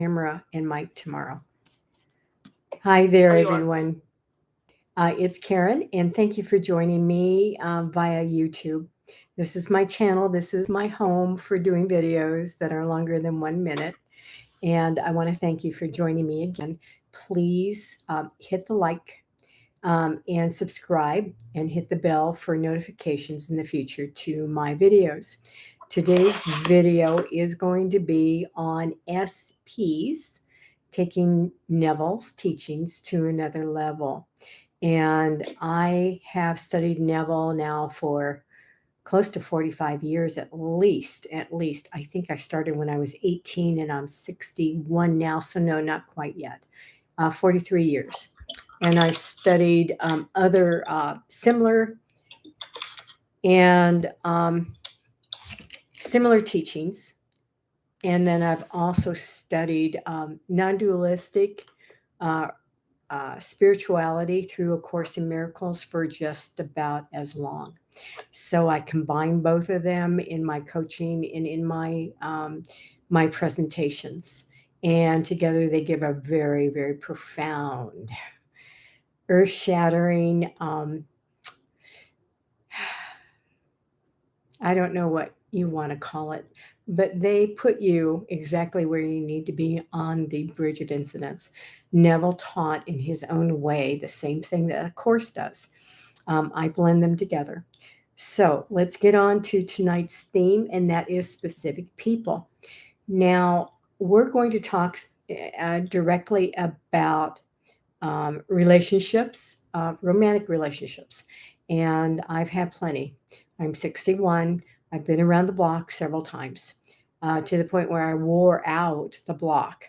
camera and mic tomorrow. Hi there, Oh, you are. everyone. It's Karen, and thank you for joining me via YouTube. This is my channel. This is my home for doing videos that are longer than 1 minute. And I want to thank you for joining me again. Please hit the like and subscribe and hit the bell for notifications in the future to my videos. Today's video is going to be on SPs, taking Neville's teachings to another level. And I have studied Neville now for close to 45 years at least. I think I started when I was 18 and I'm 61 now, so no, not quite yet. 43 years. And I've studied other similar and similar teachings. And then I've also studied non-dualistic uh, spirituality through A Course in Miracles for just about as long. So I combine both of them in my coaching and in my presentations, and together they give a very, very profound, earth-shattering. I don't know what you want to call it, but they put you exactly where you need to be on the bridge of incidents. Neville taught in his own way the same thing that a course does. I blend them together. So let's get on to tonight's theme, and that is specific people. Now, we're going to talk directly about relationships, romantic relationships, and I've had plenty. I'm 61. I've been around the block several times to the point where I wore out the block.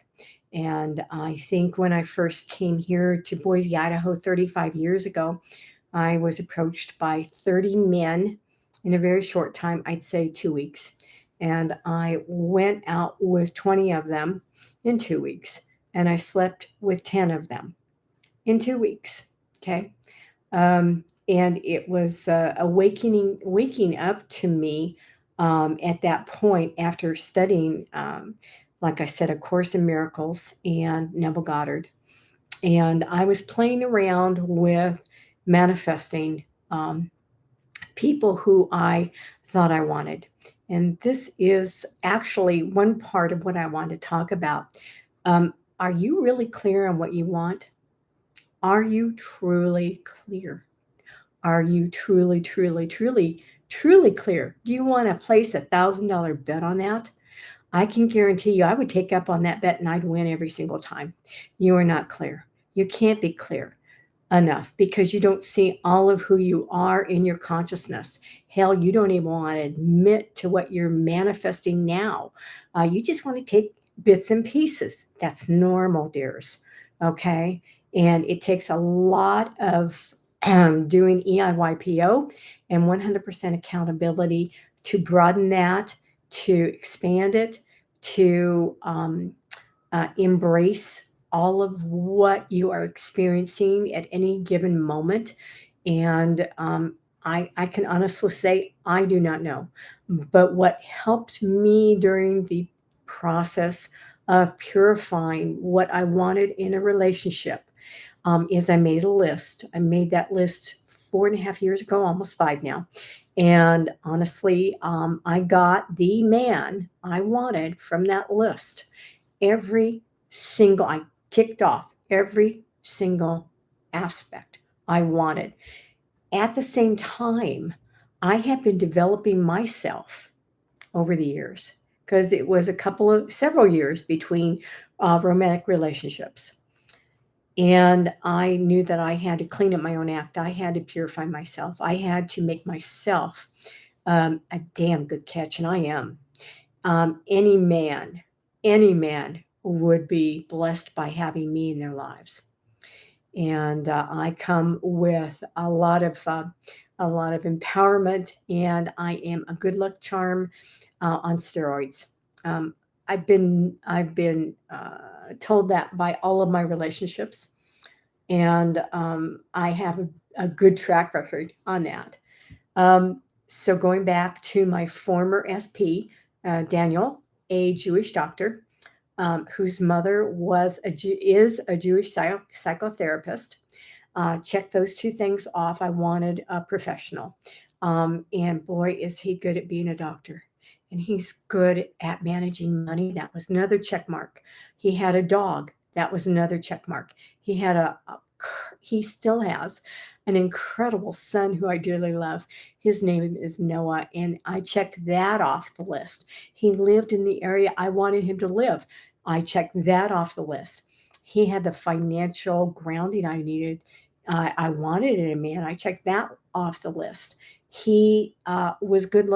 And I think when I first came here to Boise, Idaho 35 years ago, I was approached by 30 men in a very short time, I'd say 2 weeks. And I went out with 20 of them in 2 weeks, and I slept with 10 of them in 2 weeks. Okay. And it was waking up to me at that point after studying, like I said, A Course in Miracles and Neville Goddard. And I was playing around with manifesting people who I thought I wanted. And this is actually one part of what I want to talk about. Are you really clear on what you want? Are you truly clear? Are you truly clear? Do you want to place $1,000 bet on that? I can guarantee you I would take up on that bet and I'd win every single time. You are not clear. You can't be clear enough because you don't see all of who you are in your consciousness. Hell, you don't even want to admit to what you're manifesting now. You just want to take bits and pieces. That's normal, dears. Okay. And it takes a lot of doing EIYPO and 100% accountability to broaden that, to expand it, to embrace all of what you are experiencing at any given moment. And I can honestly say I do not know. But what helped me during the process of purifying what I wanted in a relationship is I made a list. I made that list 4.5 years ago, almost 5 now. And honestly, I got the man I wanted from that list. I ticked off every single aspect I wanted. At the same time, I have been developing myself over the years because it was several years between romantic relationships. And I knew that I had to clean up my own act. I had to purify myself. I had to make myself a damn good catch, and I am. Any man would be blessed by having me in their lives. And I come with a lot of empowerment, and I am a good luck charm on steroids. Um, I've been told that by all of my relationships, and I have a good track record on that. So going back to my former SP, Daniel, a Jewish doctor, whose mother is a Jewish psychotherapist. Check those two things off. I wanted a professional. And boy, is he good at being a doctor. And he's good at managing money. That was another check mark. He had a dog. That was another check mark. He had he still has an incredible son who I dearly love. His name is Noah, and I checked that off the list. He lived in the area I wanted him to live. I checked that off the list. He had the financial grounding I needed. I wanted in a man. I checked that off the list. He is good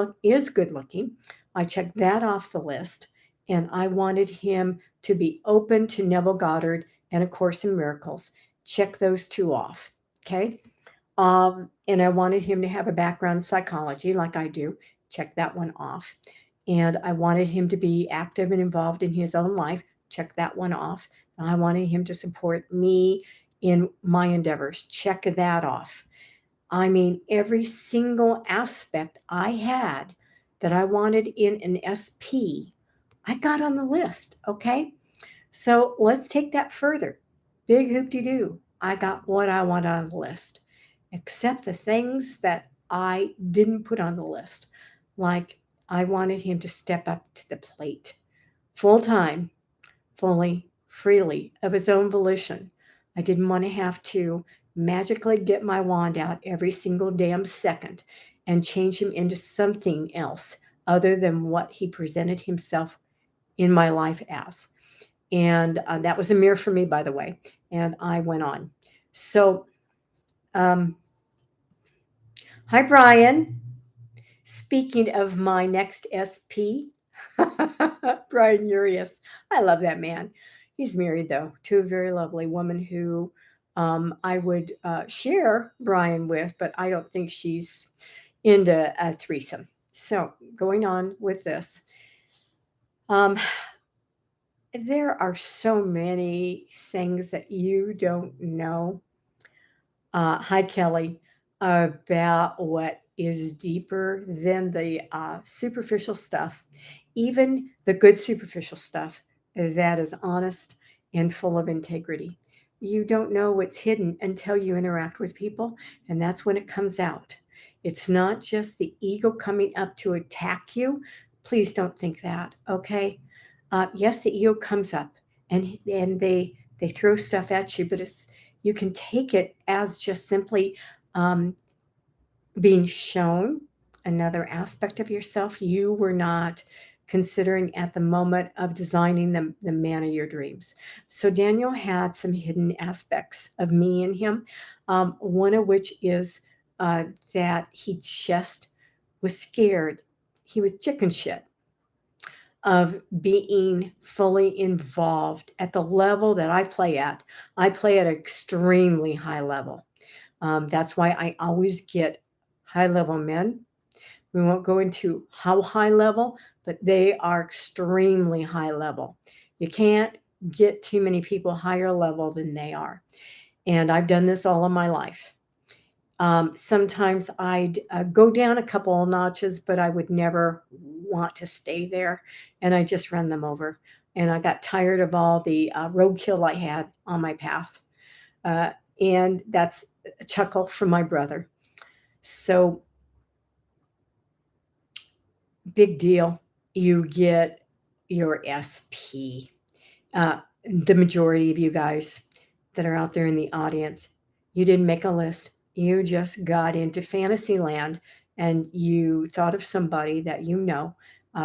looking. I checked that off the list. And I wanted him to be open to Neville Goddard and A Course in Miracles. Check those two off. Okay. And I wanted him to have a background in psychology like I do. Check that one off. And I wanted him to be active and involved in his own life. Check that one off. And I wanted him to support me in my endeavors. Check that off. I mean, every single aspect I had that I wanted in an SP, I got on the list. Okay. So let's take that further. Big hoop-de-doo. I got what I want on the list, except the things that I didn't put on the list. Like I wanted him to step up to the plate full time, fully, freely, of his own volition. I didn't want to have to magically get my wand out every single damn second and change him into something else other than what he presented himself in my life as. And that was a mirror for me, by the way. And I went on. So, um, hi, Brian. Speaking of my next SP, Brian Urias. I love that man. He's married, though, to a very lovely woman who I would share Brian with, but I don't think she's into a threesome. So, going on with this. Um, there are so many things that you don't know. Hi, Kelly, about what is deeper than the superficial stuff, even the good superficial stuff that is honest and full of integrity. You don't know what's hidden until you interact with people, and that's when it comes out. It's not just the ego coming up to attack you. Please don't think that, okay? Yes, the ego comes up and they throw stuff at you, but it's you can take it as just simply um, being shown another aspect of yourself you were not considering at the moment of designing the man of your dreams. So Daniel had some hidden aspects of me in him, one of which is that he just was scared. He was chicken shit of being fully involved at the level that I play at. I play at an extremely high level. That's why I always get high level men. We won't go into how high level, but they are extremely high level. You can't get too many people higher level than they are. And I've done this all of my life. Sometimes I'd go down a couple of notches, but I would never want to stay there. And I just run them over. And I got tired of all the roadkill I had on my path. Uh, and that's a chuckle from my brother. So, big deal. You get your SP. The majority of you guys that are out there in the audience, you didn't make a list. You just got into fantasy land and you thought of somebody that you know.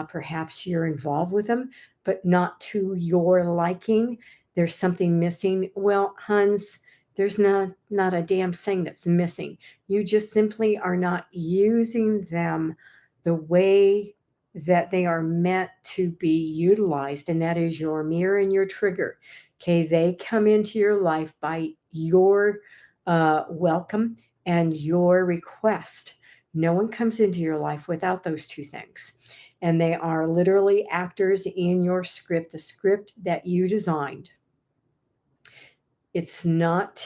Perhaps you're involved with them, but not to your liking. There's something missing. Well, Hans, there's not a damn thing that's missing. You just simply are not using them the way that they are meant to be utilized, and that is your mirror and your trigger. Okay, they come into your life by your welcome and your request. No one comes into your life without those two things. And they are literally actors in your script, the script that you designed. It's not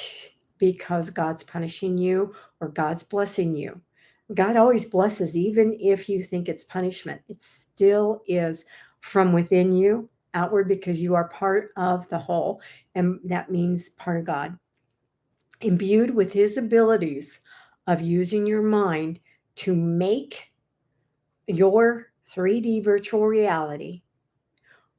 because God's punishing you or God's blessing you. God always blesses, even if you think it's punishment. It still is from within you outward because you are part of the whole, and that means part of God. Imbued with his abilities of using your mind to make your 3D virtual reality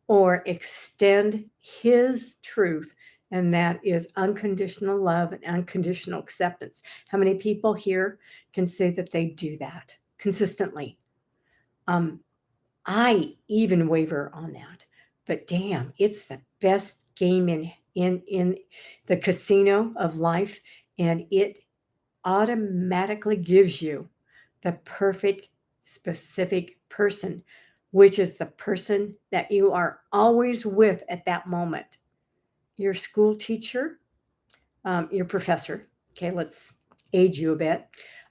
or extend his truth, and that is unconditional love and unconditional acceptance. How many people here can say that they do that consistently? I even waver on that, but damn, it's the best game in the casino of life, and it automatically gives you the perfect specific person, which is the person that you are always with at that moment. Your school teacher, your professor. Okay, let's age you a bit.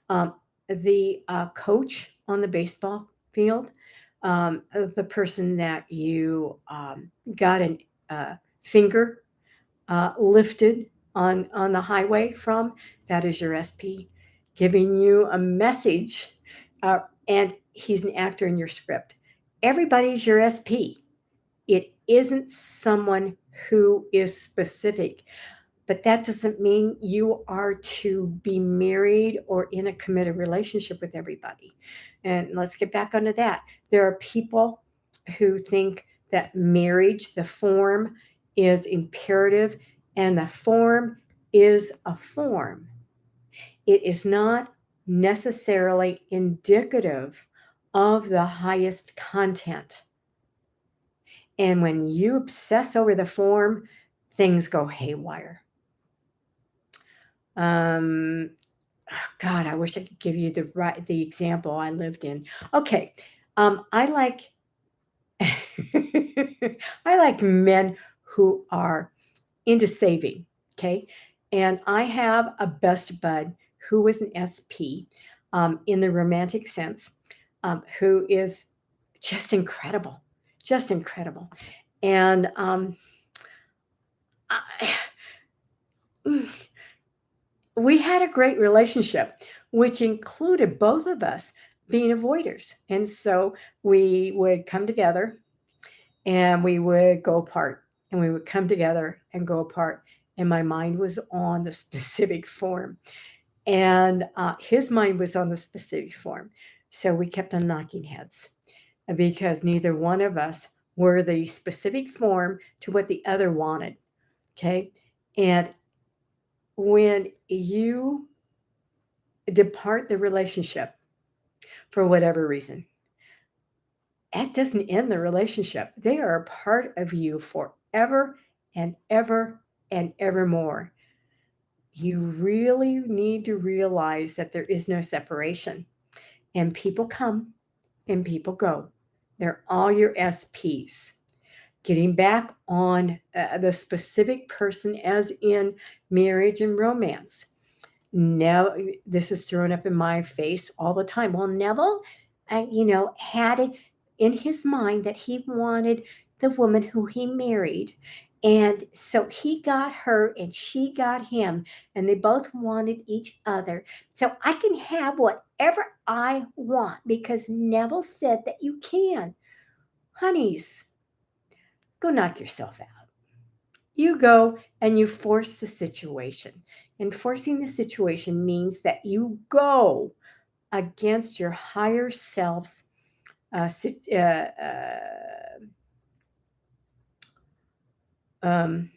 Um, the coach on the baseball field, the person that you got a finger lifted on the highway from, that is your SP, giving you a message, and he's an actor in your script. Everybody's your SP. It isn't someone who is specific, but that doesn't mean you are to be married or in a committed relationship with everybody. And let's get back onto that. There are people who think that marriage, the form, is imperative, and the form is a form. It is not necessarily indicative of the highest content. And when you obsess over the form, things go haywire. Um, God, I wish I could give you the example I lived in. Okay, I like I like men who are into saving. Okay, and I have a best bud who is an SP, in the romantic sense, who is just incredible, just incredible, and I, we had a great relationship, which included both of us being avoiders. And so we would come together and we would go apart, and we would come together and go apart. And my mind was on the specific form, and his mind was on the specific form. So we kept on knocking heads because neither one of us were the specific form to what the other wanted. Okay. And when you depart the relationship for whatever reason, that doesn't end the relationship. They are a part of you forever and ever and evermore. You really need to realize that there is no separation, and people come and people go. They're all your SPs. Getting back on the specific person, as in marriage and romance. Now, this is thrown up in my face all the time. Well, Neville, had it in his mind that he wanted the woman who he married. And so he got her and she got him, and they both wanted each other. So I can have whatever I want because Neville said that you can. Honeys, go knock yourself out. You go and you force the situation. And forcing the situation means that you go against your higher self's um,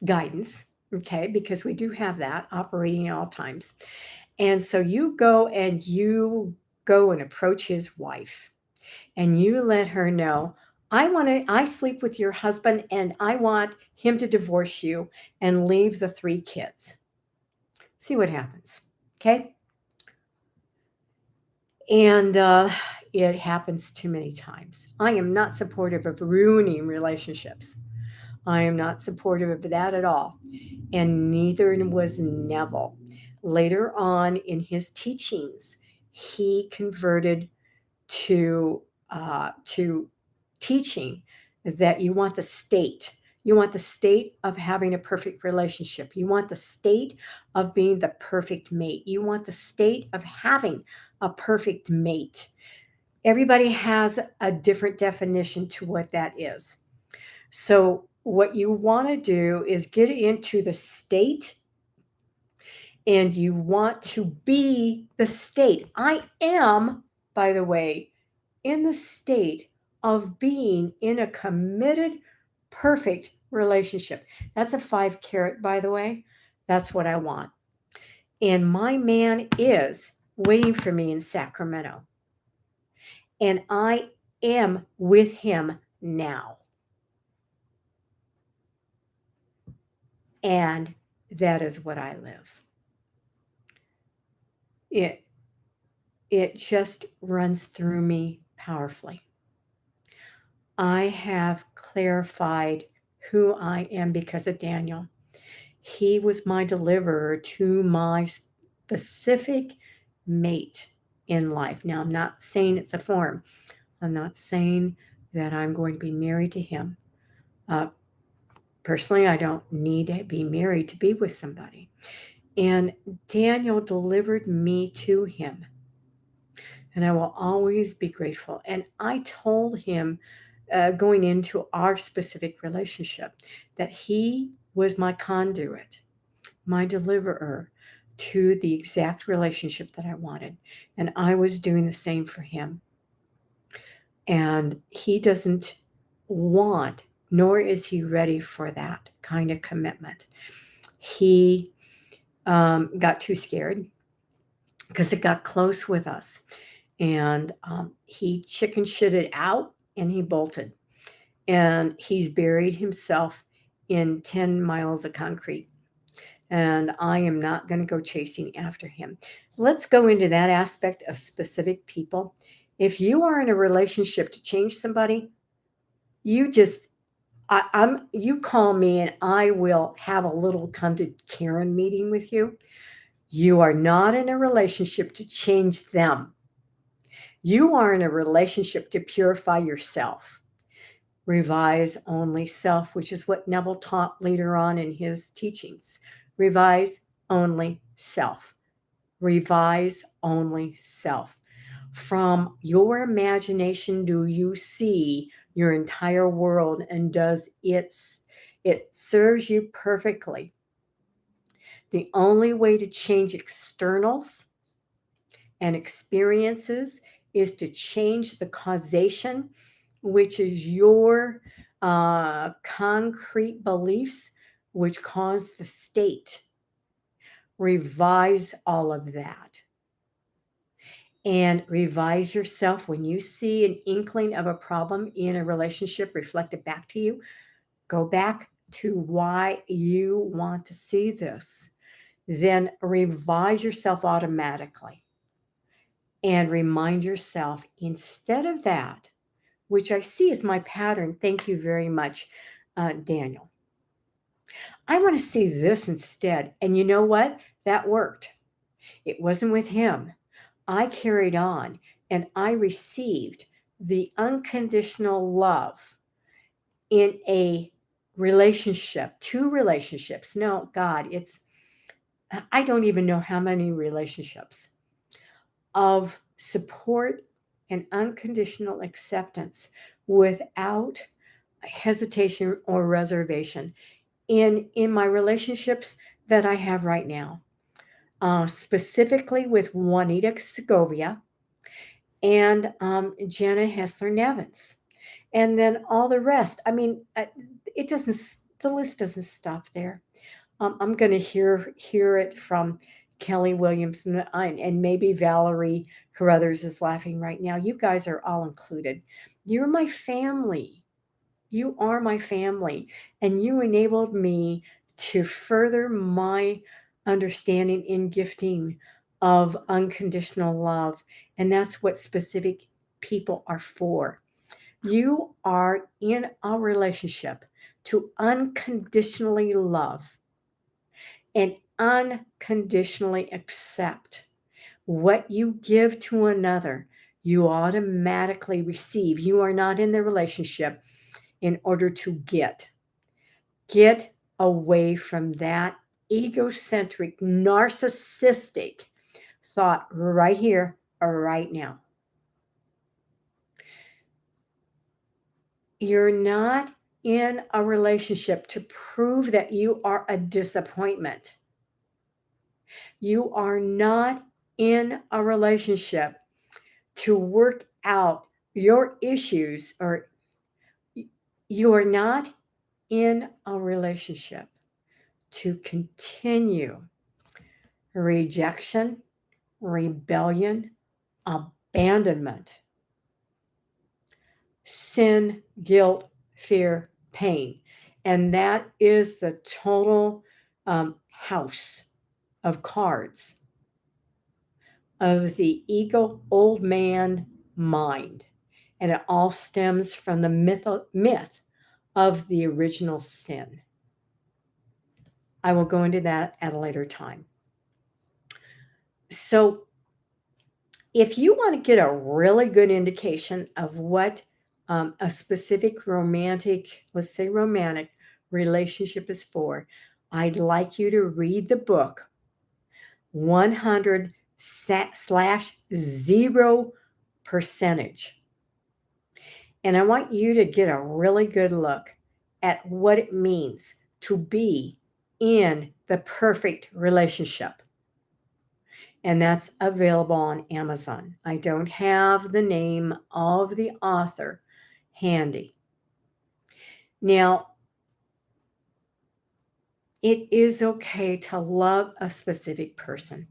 guidance, okay, because we do have that operating at all times. And so you go and approach his wife, and you let her know, I sleep with your husband and I want him to divorce you and leave the 3 kids. See what happens. Okay. And it happens too many times. I am not supportive of ruining relationships. I am not supportive of that at all. And neither was Neville. Later on in his teachings, he converted to teaching that you want the state. You want the state of having a perfect relationship. You want the state of being the perfect mate. You want the state of having a perfect mate. Everybody has a different definition to what that is. So, what you want to do is get into the state, and you want to be the state. I am, by the way, in the state of being in a committed, perfect relationship. That's a 5 carat, by the way. That's what I want. And my man is waiting for me in Sacramento. And I am with him now. And that is what I live. It it just runs through me powerfully. I have clarified who I am because of Daniel. He was my deliverer to my specific mate in life. Now, I'm not saying it's a form. I'm not saying that I'm going to be married to him. Uh, Personally, I don't need to be married to be with somebody. And Daniel delivered me to him. And I will always be grateful. And I told him, going into our specific relationship, that he was my conduit, my deliverer to the exact relationship that I wanted. And I was doing the same for him. And he doesn't want, nor is he ready for that kind of commitment. He got too scared because it got close with us. And he chicken shitted out and he bolted. And he's buried himself in 10 miles of concrete. And I am not going to go chasing after him. Let's go into that aspect of specific people. If you are in a relationship to change somebody, you just you call me and I will have a little come to Karen meeting with you. You are not in a relationship to change them. You are in a relationship to purify yourself. Revise only self, which is what Neville taught later on in his teachings. Revise only self. Revise only self. From your imagination, do you see your entire world, and does it serves you perfectly? The only way to change externals and experiences is to change the causation, which is your concrete beliefs, which cause the state. Revise all of that. And revise yourself when you see an inkling of a problem in a relationship reflected back to you. Go back to why you want to see this. Then revise yourself automatically. And remind yourself, instead of that, which I see as my pattern, thank you very much, Daniel. I want to see this instead. And you know what? That worked. It wasn't with him. I carried on and I received the unconditional love in a relationship, 2 relationships. No, God, I don't even know how many relationships of support and unconditional acceptance without hesitation or reservation in my relationships that I have right now, specifically with Juanita Segovia and Jana Hessler Nevins, and then all the rest. I mean, it doesn't. The list doesn't stop there. I'm going to hear it from Kelly Williamson, and maybe Valerie Carruthers is laughing right now. You guys are all included. You're my family. You are my family, and you enabled me to further my understanding in gifting of unconditional love. And that's what specific people are for. You are in a relationship to unconditionally love and unconditionally accept what you give to another. You automatically receive. You are not in the relationship in order to get away from that egocentric, narcissistic thought right here or right now. You're not in a relationship to prove that you are a disappointment. You are not in a relationship to work out your issues, or you are not in a relationship to continue rejection, rebellion, abandonment, sin, guilt, fear, pain. And that is the total house of cards of the ego old man mind. And it all stems from the myth of the original sin. I will go into that at a later time. So, if you want to get a really good indication of what a specific romantic, let's say romantic relationship is for, I'd like you to read the book 100/0 percentage. And I want you to get a really good look at what it means to be in the perfect relationship. And that's available on Amazon. I don't have the name of the author handy. Now, it is okay to love a specific person.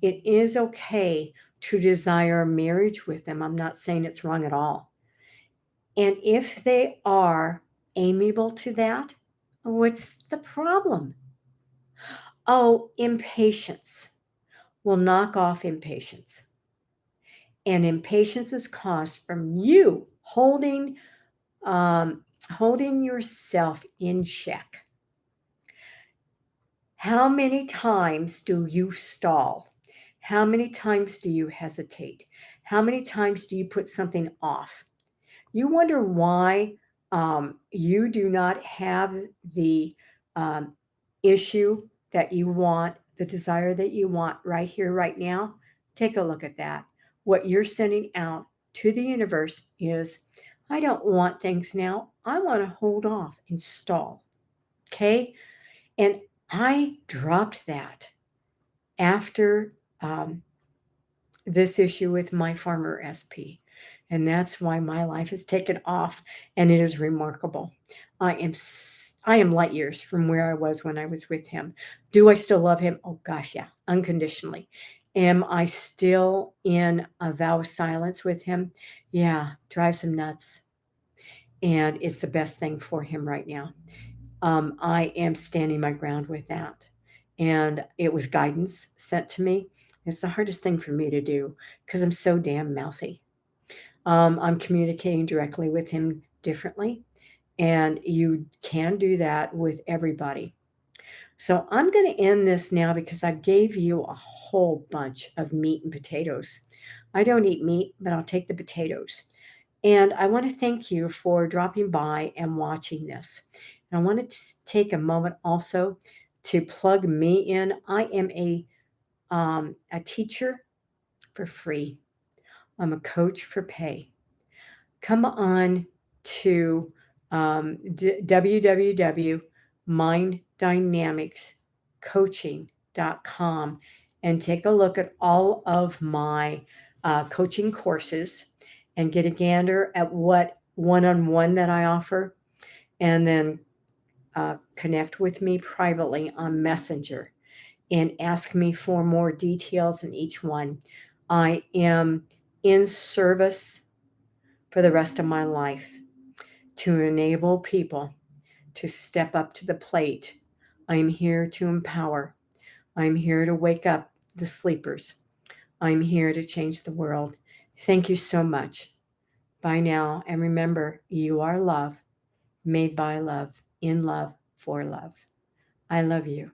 It is okay to desire a marriage with them. I'm not saying it's wrong at all. And if they are amiable to that, what's the problem? Oh, impatience. Well, knock off impatience. And impatience is caused from you holding yourself in check. How many times do you stall? How many times do you hesitate? How many times do you put something off? You wonder why you do not have the um, issue that you want, the desire that you want right here, right now. Take a look at that. What you're sending out to the universe is, I don't want things now. I want to hold off and stall. Okay. And I dropped that after this issue with my former SP. And that's why my life has taken off, and it is remarkable. I am light years from where I was when I was with him. Do I still love him? Oh gosh, yeah, unconditionally. Am I still in a vow of silence with him? Yeah, drives him nuts. And it's the best thing for him right now. I am standing my ground with that. And it was guidance sent to me. It's the hardest thing for me to do because I'm so damn mouthy. I'm communicating directly with him differently, and you can do that with everybody. So I'm going to end this now because I gave you a whole bunch of meat and potatoes. I don't eat meat, but I'll take the potatoes. And I want to thank you for dropping by and watching this. And I want to take a moment also to plug me in. I am a teacher for free. I'm a coach for pay. Come on to www.minddynamicscoaching.com and take a look at all of my coaching courses and get a gander at what one-on-one that I offer, and then connect with me privately on Messenger and ask me for more details in each one. I am in service for the rest of my life to enable people to step up to the plate. I'm here to empower. I'm here to wake up the sleepers. I'm here to change the world. Thank you so much. Bye now. And remember, you are love, made by love, in love, for love. I love you.